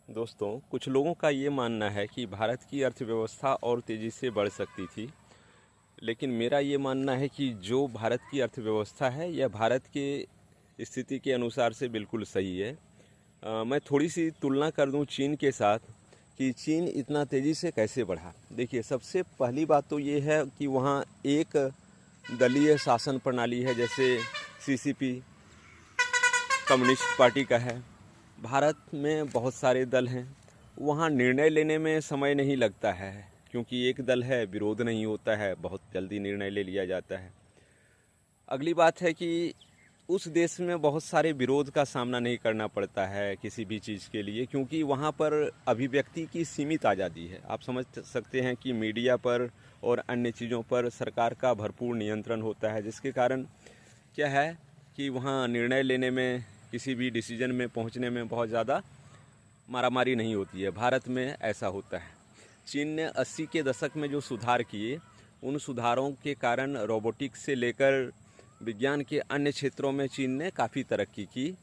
दोस्तों, कुछ लोगों का ये मानना है कि भारत की अर्थव्यवस्था और तेज़ी से बढ़ सकती थी, लेकिन मेरा ये मानना है कि जो भारत की अर्थव्यवस्था है यह भारत के स्थिति के अनुसार से बिल्कुल सही है। मैं थोड़ी सी तुलना कर दूं चीन के साथ कि चीन इतना तेज़ी से कैसे बढ़ा। देखिए, सबसे पहली बात तो ये है कि वहाँ एक दलीय शासन प्रणाली है, जैसे सीसीपी कम्युनिस्ट पार्टी का है। भारत में बहुत सारे दल हैं, वहाँ निर्णय लेने में समय नहीं लगता है, क्योंकि एक दल है, विरोध नहीं होता है, बहुत जल्दी निर्णय ले लिया जाता है। अगली बात है कि उस देश में बहुत सारे विरोध का सामना नहीं करना पड़ता है किसी भी चीज़ के लिए, क्योंकि वहाँ पर अभिव्यक्ति की सीमित आज़ादी है। आप समझ सकते हैं कि मीडिया पर और अन्य चीज़ों पर सरकार का भरपूर नियंत्रण होता है, जिसके कारण क्या है कि वहाँ निर्णय लेने में, किसी भी डिसीजन में पहुँचने में बहुत ज़्यादा मारामारी नहीं होती है। भारत में ऐसा होता है। चीन ने 80 के दशक में जो सुधार किए, उन सुधारों के कारण रोबोटिक्स से लेकर विज्ञान के अन्य क्षेत्रों में चीन ने काफ़ी तरक्की की,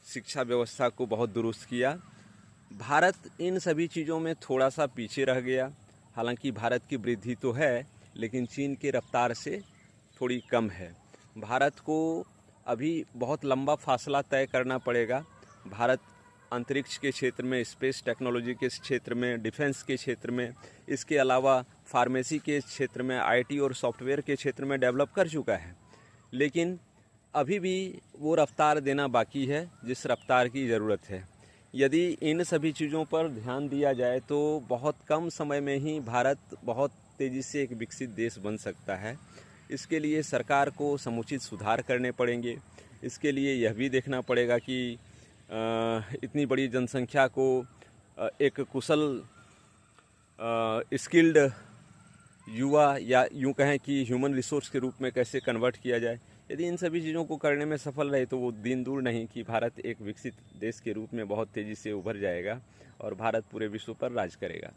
शिक्षा व्यवस्था को बहुत दुरुस्त किया। भारत इन सभी चीज़ों में थोड़ा सा पीछे रह गया। हालांकि भारत की वृद्धि तो है, लेकिन चीन की रफ्तार से थोड़ी कम है। भारत को अभी बहुत लंबा फासला तय करना पड़ेगा। भारत अंतरिक्ष के क्षेत्र में, स्पेस टेक्नोलॉजी के क्षेत्र में, डिफेंस के क्षेत्र में, इसके अलावा फार्मेसी के क्षेत्र में, आईटी और सॉफ्टवेयर के क्षेत्र में डेवलप कर चुका है, लेकिन अभी भी वो रफ्तार देना बाकी है जिस रफ्तार की ज़रूरत है। यदि इन सभी चीज़ों पर ध्यान दिया जाए तो बहुत कम समय में ही भारत बहुत तेज़ी से एक विकसित देश बन सकता है। इसके लिए सरकार को समुचित सुधार करने पड़ेंगे। इसके लिए यह भी देखना पड़ेगा कि इतनी बड़ी जनसंख्या को एक कुशल स्किल्ड युवा, या यूँ कहें कि ह्यूमन रिसोर्स के रूप में कैसे कन्वर्ट किया जाए। यदि इन सभी चीज़ों को करने में सफल रहे तो वो दिन दूर नहीं कि भारत एक विकसित देश के रूप में बहुत तेज़ी से उभर जाएगा और भारत पूरे विश्व पर राज करेगा।